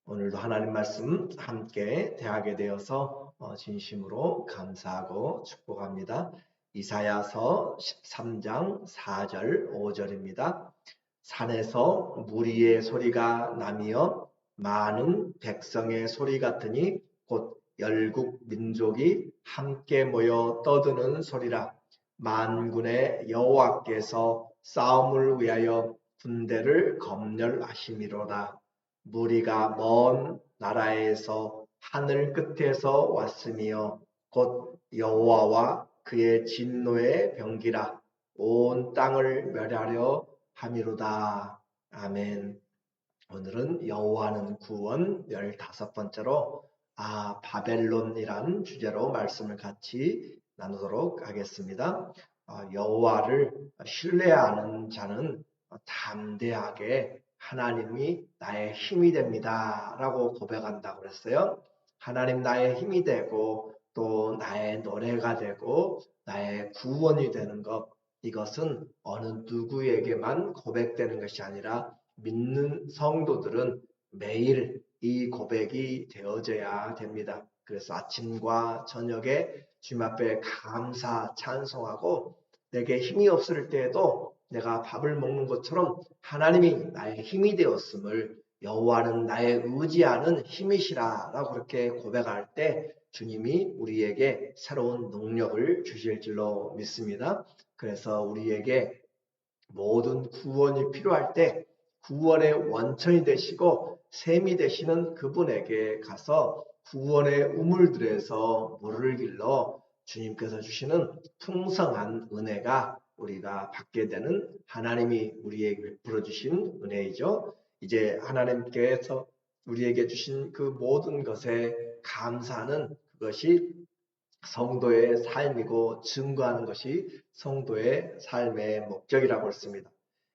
오늘도 하나님 말씀 함께 대하게 되어서 진심으로 감사하고 축복합니다. 이사야서 13장 4절 5절입니다. 산에서 무리의 소리가 나며 많은 백성의 소리 같으니 곧 열국 민족이 함께 모여 떠드는 소리라. 만군의 여호와께서 싸움을 위하여 군대를 검열하심이로다. 무리가 먼 나라에서 하늘 끝에서 왔으며 곧 여호와와 그의 진노의 병기라. 온 땅을 멸하려 함이로다. 아멘. 오늘은 여호와는 구원 15번째로 바벨론이란 주제로 말씀을 같이 나누도록 하겠습니다. 여호와를 신뢰하는 자는 담대하게 하나님이 나의 힘이 됩니다 라고 고백한다고 그랬어요. 하나님 나의 힘이 되고 또 나의 노래가 되고 나의 구원이 되는 것, 이것은 어느 누구에게만 고백되는 것이 아니라 믿는 성도들은 매일 이 고백이 되어져야 됩니다. 그래서 아침과 저녁에 주님 앞에 감사 찬송하고, 내게 힘이 없을 때에도 내가 밥을 먹는 것처럼 하나님이 나의 힘이 되었음을, 여호와는 나의 의지하는 힘이시라 라고 그렇게 고백할 때 주님이 우리에게 새로운 능력을 주실 줄로 믿습니다. 그래서 우리에게 모든 구원이 필요할 때 구원의 원천이 되시고 샘이 되시는 그분에게 가서 구원의 우물들에서 물을 길러 주님께서 주시는 풍성한 은혜가 우리가 받게 되는, 하나님이 우리에게 베풀어 주신 은혜이죠. 이제 하나님께서 우리에게 주신 그 모든 것에 감사하는 그것이 성도의 삶이고 증거하는 것이 성도의 삶의 목적이라고 했습니다.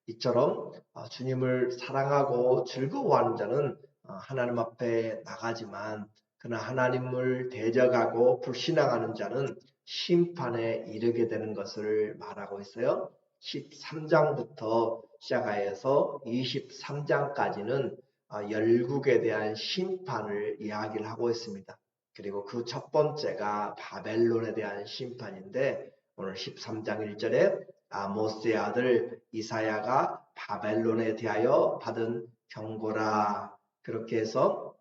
이처럼 주님을 사랑하고 즐거워하는 자는 하나님 앞에 나가지만, 그러나 하나님을 대적하고 불신앙하는 자는 심판에 이르게 되는 것을 말하고 있어요. 13장부터 시작하여서 23장까지는 열국에 대한 심판을 이야기를 하고 있습니다. 그리고 그 첫 번째가 바벨론에 대한 심판인데, 오늘 13장 1절에 아모스의 아들 이사야가 바벨론에 대하여 받은 경고라, 그렇게 해서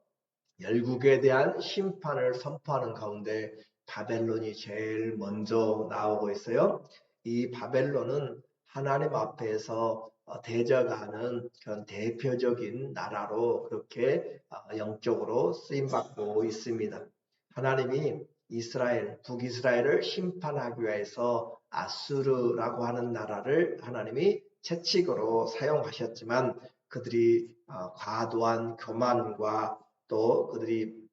열국에 대한 심판을 선포하는 가운데 바벨론이 제일 먼저 나오고 있어요. 이 바벨론은 하나님 앞에서 대적하는 그런 대표적인 나라로 그렇게 영적으로 쓰임받고 있습니다. 하나님이 이스라엘, 북이스라엘을 심판하기 위해서 아수르라고 하는 나라를 하나님이 채찍으로 사용하셨지만, 그들이 과도한 교만과 또 그들이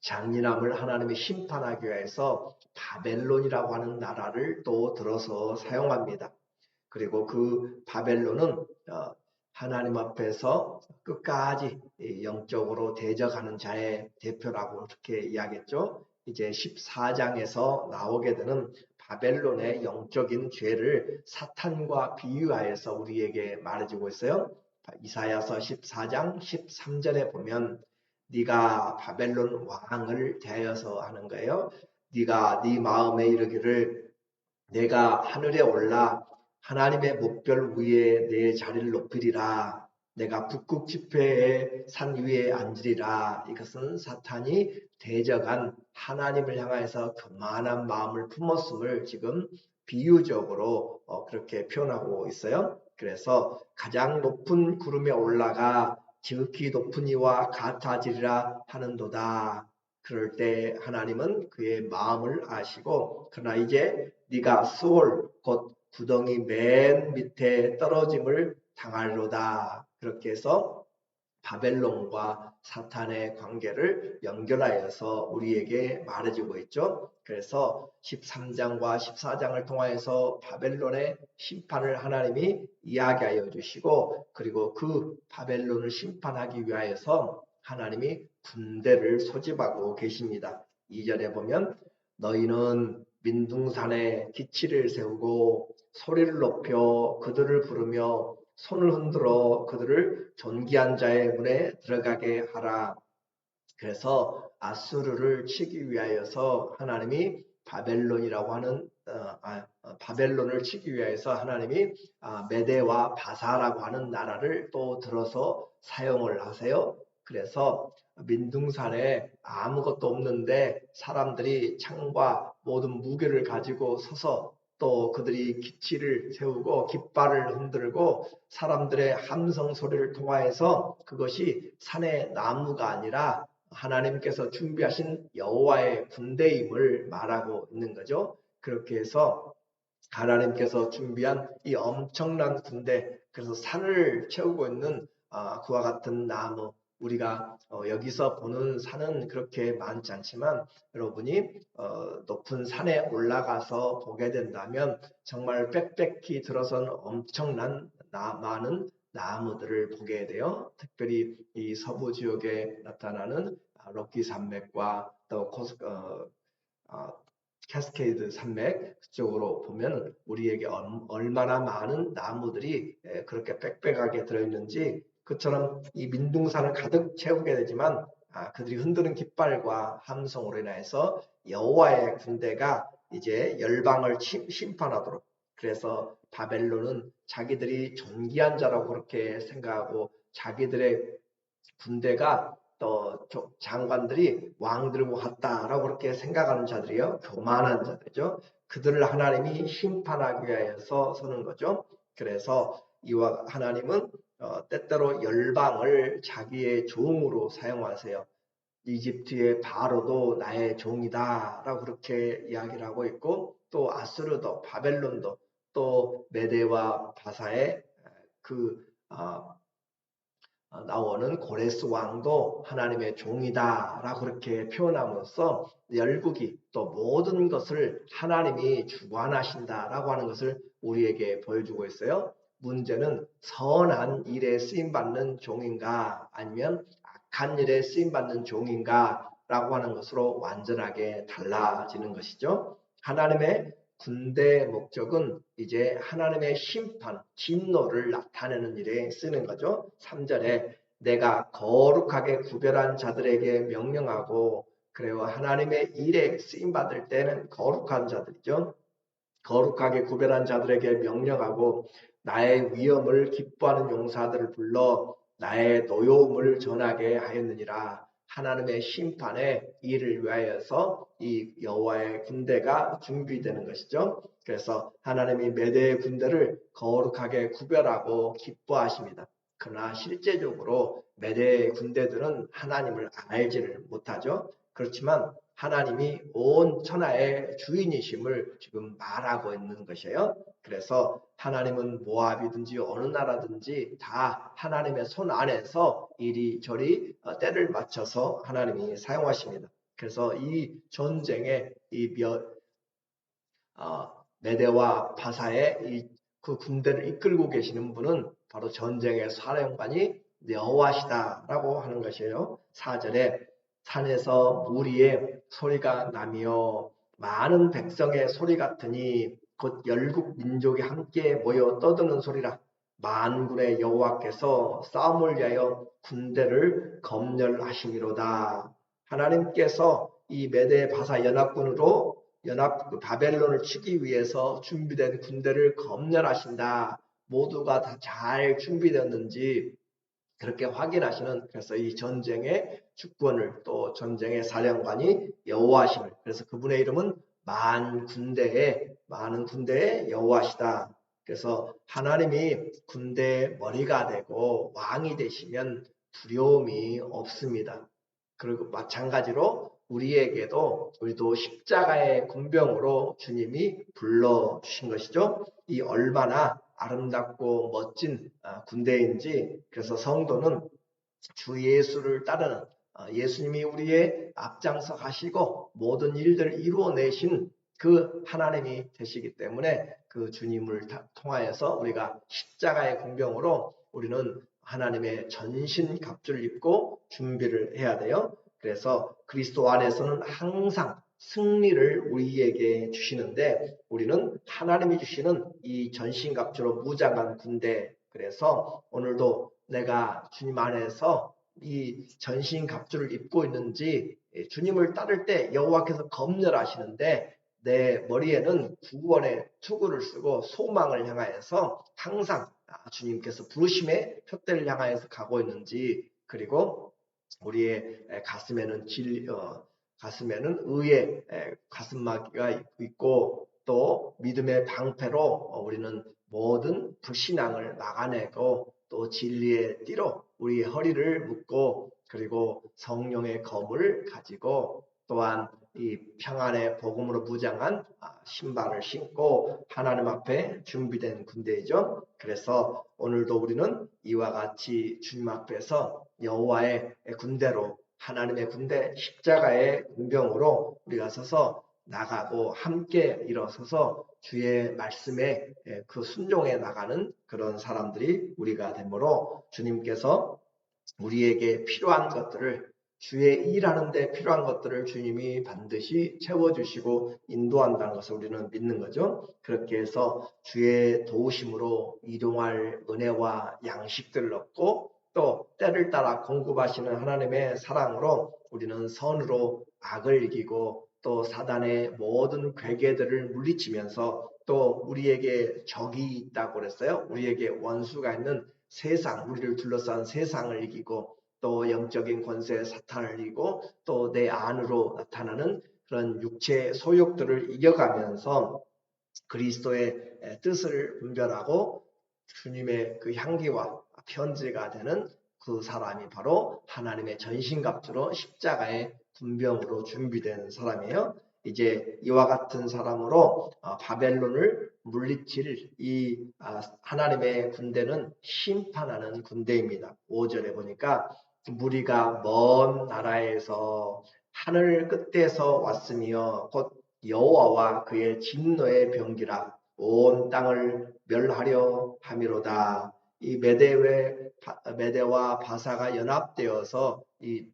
잔인함을 하나님이 심판하기 위해서 바벨론이라고 하는 나라를 또 들어서 사용합니다. 그리고 그 바벨론은 하나님 앞에서 끝까지 영적으로 대적하는 자의 대표라고 그렇게 이야기했죠. 이제 14장에서 나오게 되는 바벨론의 영적인 죄를 사탄과 비유하여서 우리에게 말해주고 있어요. 이사야서 14장 13절에 보면 네가 바벨론 왕을 대하여서 하는 거예요. 네가 네 마음에 이르기를 내가 하늘에 올라 하나님의 목별 위에 내 자리를 높이리라. 내가 북극 지폐의 산 위에 앉으리라. 이것은 사탄이 대적한 하나님을 향해서 교만한 마음을 품었음을 지금 비유적으로 그렇게 표현하고 있어요. 그래서 가장 높은 구름에 올라가 지극히 높은 이와 같아지리라 하는도다. 그럴 때 하나님은 그의 마음을 아시고, 그러나 이제 네가 수월 곧 구덩이 맨 밑에 떨어짐을 당하리로다. 그렇게 해서 바벨론과 사탄의 관계를 연결하여서 우리에게 말해주고 있죠. 그래서 13장과 14장을 통하여서 바벨론의 심판을 하나님이 이야기하여 주시고, 그리고 그 바벨론을 심판하기 위하여서 하나님이 군대를 소집하고 계십니다. 2절에 보면 너희는 민둥산에 기치를 세우고 소리를 높여 그들을 부르며 손을 흔들어 그들을 존귀한 자의 문에 들어가게 하라. 그래서 아수르를 치기 위하여서 하나님이 바벨론이라고 하는 바벨론을 치기 위해서 하나님이 메대와 바사라고 하는 나라를 또 들어서 사용을 하세요. 그래서 민둥산에 아무것도 없는데 사람들이 창과 모든 무게를 가지고 서서 또 그들이 기치를 세우고 깃발을 흔들고 사람들의 함성 소리를 통하여서 그것이 산의 나무가 아니라 하나님께서 준비하신 여호와의 군대임을 말하고 있는 거죠. 그렇게 해서 하나님께서 준비한 이 엄청난 군대, 그래서 산을 채우고 있는 그와 같은 나무, 우리가 여기서 보는 산은 그렇게 많지 않지만 여러분이 높은 산에 올라가서 보게 된다면 정말 빽빽히 들어선 엄청난 많은 나무들을 보게 돼요. 특별히 이 서부 지역에 나타나는 럭키 산맥과 또 캐스케이드 산맥 그쪽으로 보면 우리에게 얼마나 많은 나무들이 그렇게 빽빽하게 들어있는지, 그처럼 이 민둥산을 가득 채우게 되지만 그들이 흔드는 깃발과 함성으로 인해서 여호와의 군대가 이제 열방을 심판하도록, 그래서 바벨론은 자기들이 존귀한 자라고 그렇게 생각하고 자기들의 군대가 또 장관들이 왕들과 같다라고 그렇게 생각하는 자들이요. 교만한 자들이죠. 그들을 하나님이 심판하기 위해서 서는 거죠. 그래서 이와 하나님은 때때로 열방을 자기의 종으로 사용하세요. 이집트의 바로도 나의 종이다 라고 그렇게 이야기를 하고 있고, 또 아수르도 바벨론도 또 메대와 바사의 그 나오는 고레스 왕도 하나님의 종이다 라고 그렇게 표현함으로써 열국이 또 모든 것을 하나님이 주관하신다 라고 하는 것을 우리에게 보여주고 있어요. 문제는 선한 일에 쓰임받는 종인가 아니면 악한 일에 쓰임받는 종인가 라고 하는 것으로 완전하게 달라지는 것이죠. 하나님의 군대의 목적은 이제 하나님의 심판, 진노를 나타내는 일에 쓰는 거죠. 3절에 내가 거룩하게 구별한 자들에게 명령하고, 그래요. 하나님의 일에 쓰임받을 때는 거룩한 자들이죠. 거룩하게 구별한 자들에게 명령하고 나의 위엄을 기뻐하는 용사들을 불러 나의 노여움을 전하게 하였느니라. 하나님의 심판의 일을 위하여서 이 여호와의 군대가 준비되는 것이죠. 그래서 하나님이 메대의 군대를 거룩하게 구별하고 기뻐하십니다. 그러나 실제적으로 메대의 군대들은 하나님을 알지를 못하죠. 그렇지만 하나님이 온 천하의 주인이심을 지금 말하고 있는 것이에요. 그래서 하나님은 모압이든지 어느 나라든지 다 하나님의 손 안에서 이리저리 때를 맞춰서 하나님이 사용하십니다. 그래서 이 전쟁에 이 메대와 바사의 그 군대를 이끌고 계시는 분은 바로 전쟁의 사령관이 여호와시다라고 하는 것이에요. 4절에 산에서 무리의 소리가 나며 많은 백성의 소리 같으니 곧 열국 민족이 함께 모여 떠드는 소리라. 만군의 여호와께서 싸움을 위하여 군대를 검열하시미로다. 하나님께서 이 메대 바사 연합군으로 바벨론을 치기 위해서 준비된 군대를 검열하신다. 모두가 다 잘 준비되었는지 그렇게 확인하시는, 그래서 이 전쟁의 주권을 또 전쟁의 사령관이 여호와심을, 그래서 그분의 이름은 많은 군대의 여호와시다. 그래서 하나님이 군대의 머리가 되고 왕이 되시면 두려움이 없습니다. 그리고 마찬가지로 우리도 십자가의 군병으로 주님이 불러주신 것이죠. 이 얼마나 아름답고 멋진 군대인지, 그래서 성도는 주 예수를 따르는 예수님이 우리의 앞장서 가시고 모든 일들을 이루어내신 그 하나님이 되시기 때문에 그 주님을 통하여서 우리가 십자가의 군병으로 우리는 하나님의 전신 갑주를 입고 준비를 해야 돼요. 그래서 그리스도 안에서는 항상 승리를 우리에게 주시는데 우리는 하나님이 주시는 이 전신갑주로 무장한 군대, 그래서 오늘도 내가 주님 안에서 이 전신갑주를 입고 있는지 주님을 따를 때 여호와께서 검열하시는데 내 머리에는 구원의 투구를 쓰고 소망을 향하여서 항상 주님께서 부르심의 푯대를 향하여서 가고 있는지 그리고 우리의 가슴에는 의의 가슴막이가 있고 또 믿음의 방패로 우리는 모든 불신앙을 막아내고 또 진리의 띠로 우리 허리를 묶고 그리고 성령의 검을 가지고 또한 이 평안의 복음으로 무장한 신발을 신고 하나님 앞에 준비된 군대이죠. 그래서 오늘도 우리는 이와 같이 주님 앞에서 여호와의 군대로 하나님의 군대 십자가의 군병으로 우리가 서서 나가고 함께 일어서서 주의 말씀에 그 순종해 나가는 그런 사람들이 우리가 되므로 주님께서 우리에게 필요한 것들을 주의 일하는 데 필요한 것들을 주님이 반드시 채워주시고 인도한다는 것을 우리는 믿는 거죠. 그렇게 해서 주의 도우심으로 이동할 은혜와 양식들을 얻고 또 때를 따라 공급하시는 하나님의 사랑으로 우리는 선으로 악을 이기고 또 사단의 모든 괴계들을 물리치면서 또 우리에게 적이 있다고 그랬어요. 우리에게 원수가 있는 세상, 우리를 둘러싼 세상을 이기고 또 영적인 권세 사탄을 이기고 또 내 안으로 나타나는 그런 육체의 소욕들을 이겨가면서 그리스도의 뜻을 분별하고 주님의 그 향기와 편지가 되는 그 사람이 바로 하나님의 전신갑주로 십자가의 군병으로 준비된 사람이에요. 이제 이와 같은 사람으로 바벨론을 물리칠 이 하나님의 군대는 심판하는 군대입니다. 5절에 보니까 무리가 먼 나라에서 하늘 끝에서 왔으며 곧 여호와와 그의 진노의 병기라 온 땅을 멸하려 함이로다. 이 메대와 바사가 연합되어서 이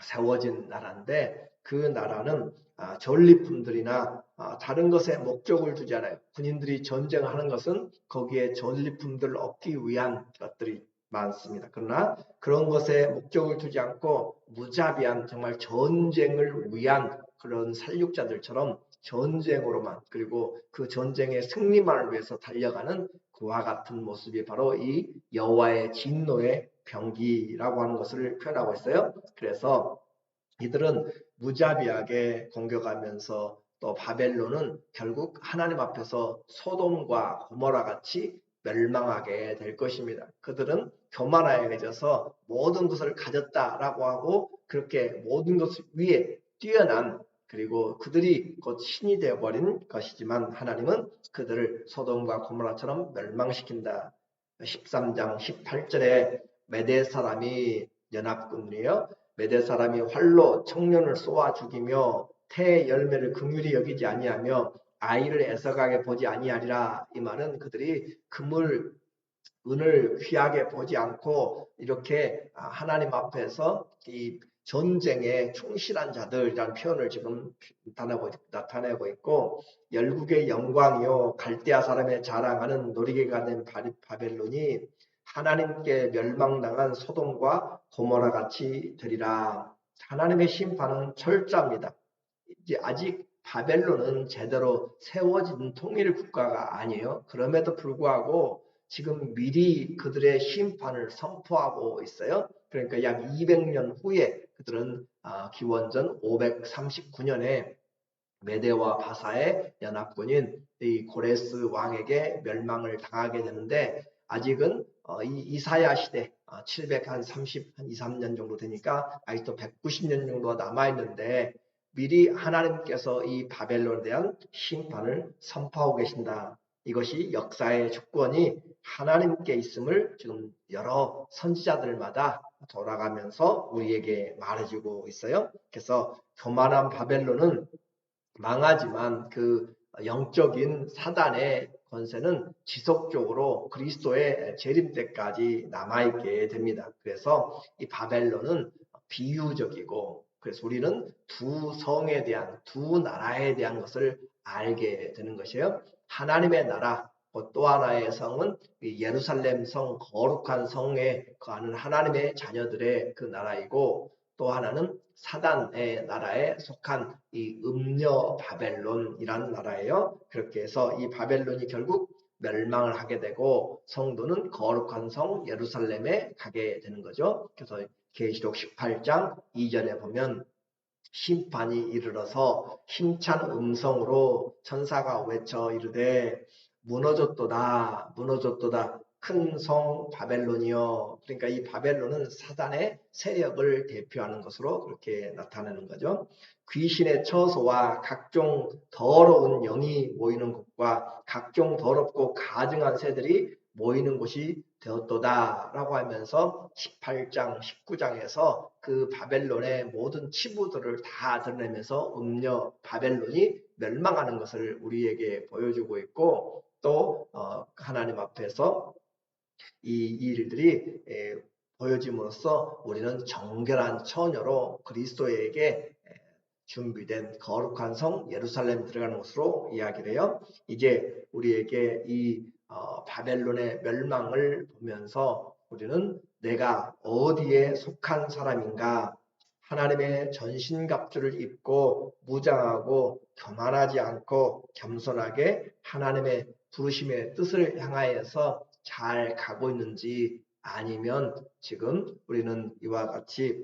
세워진 나라인데 그 나라는 전리품들이나 다른 것에 목적을 두지 않아요. 군인들이 전쟁하는 것은 거기에 전리품들을 얻기 위한 것들이 많습니다. 그러나 그런 것에 목적을 두지 않고 무자비한 정말 전쟁을 위한 그런 살육자들처럼 전쟁으로만 그리고 그 전쟁의 승리만을 위해서 달려가는 그와 같은 모습이 바로 이 여호와의 진노의 병기라고 하는 것을 표현하고 있어요. 그래서 이들은 무자비하게 공격하면서 또 바벨론은 결국 하나님 앞에서 소돔과 고모라 같이 멸망하게 될 것입니다. 그들은 교만하여져서 모든 것을 가졌다라고 하고 그렇게 모든 것 위에 뛰어난 그리고 그들이 곧 신이 되어버린 것이지만 하나님은 그들을 소돔과 고모라처럼 멸망시킨다. 13장 18절에 메대 사람이 연합군이에요. 메대 사람이 활로 청년을 쏘아 죽이며 태의 열매를 긍휼히 여기지 아니하며 아이를 애석하게 보지 아니하리라. 이 말은 그들이 금을 은을 귀하게 보지 않고 이렇게 하나님 앞에서 이 전쟁에 충실한 자들이라는 표현을 지금 나타내고 있고 열국의 영광이요 갈대아 사람의 자랑하는 놀이개가 된 바벨론이 하나님께 멸망당한 소돔과 고모라 같이 되리라. 하나님의 심판은 철저합니다. 이제 아직 바벨론은 제대로 세워진 통일 국가가 아니에요. 그럼에도 불구하고 지금 미리 그들의 심판을 선포하고 있어요. 그러니까 약 200년 후에 그들은 기원전 539년에 메대와 바사의 연합군인 이 고레스 왕에게 멸망을 당하게 되는데 아직은 이 이사야 시대 723년 정도 되니까 아직도 190년 정도가 남아있는데 미리 하나님께서 이 바벨론에 대한 심판을 선포하고 계신다. 이것이 역사의 주권이 하나님께 있음을 지금 여러 선지자들마다 돌아가면서 우리에게 말해주고 있어요. 그래서 교만한 바벨론은 망하지만 그 영적인 사단의 권세는 지속적으로 그리스도의 재림 때까지 남아있게 됩니다. 그래서 이 바벨론은 비유적이고 그래서 우리는 두 성에 대한 두 나라에 대한 것을 알게 되는 것이에요. 하나님의 나라 또 하나의 성은 이 예루살렘 성, 거룩한 성에 거하는 하나님의 자녀들의 그 나라이고, 또 하나는 사단의 나라에 속한 이 음녀 바벨론이라는 나라예요. 그렇게 해서 이 바벨론이 결국 멸망을 하게 되고 성도는 거룩한 성 예루살렘에 가게 되는 거죠. 그래서 계시록 18장 2절에 보면 심판이 이르러서 힘찬 음성으로 천사가 외쳐 이르되 무너졌도다 무너졌도다 큰 성 바벨론이여. 그러니까 이 바벨론은 사단의 세력을 대표하는 것으로 그렇게 나타내는 거죠. 귀신의 처소와 각종 더러운 영이 모이는 곳과 각종 더럽고 가증한 새들이 모이는 곳이 되었도다 라고 하면서 18장 19장에서 그 바벨론의 모든 치부들을 다 드러내면서 음녀 바벨론이 멸망하는 것을 우리에게 보여주고 있고, 또 하나님 앞에서 이 일들이 보여짐으로써 우리는 정결한 처녀로 그리스도에게 준비된 거룩한 성 예루살렘 들어가는 것으로 이야기를 해요. 이제 우리에게 이 바벨론의 멸망을 보면서 우리는 내가 어디에 속한 사람인가, 하나님의 전신갑주를 입고 무장하고 교만하지 않고 겸손하게 하나님의 부르심의 뜻을 향하여서 잘 가고 있는지, 아니면 지금 우리는 이와 같이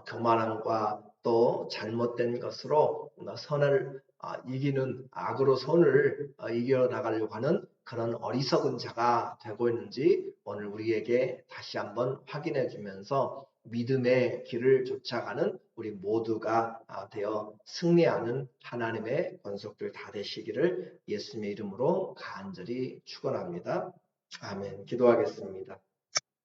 교만함과 또 잘못된 것으로 선을 이기는 악으로 선을 이겨나가려고 하는 그런 어리석은 자가 되고 있는지 오늘 우리에게 다시 한번 확인해 주면서 믿음의 길을 쫓아가는 우리 모두가 되어 승리하는 하나님의 권속들 다 되시기를 예수님의 이름으로 간절히 축원합니다. 아멘. 기도하겠습니다.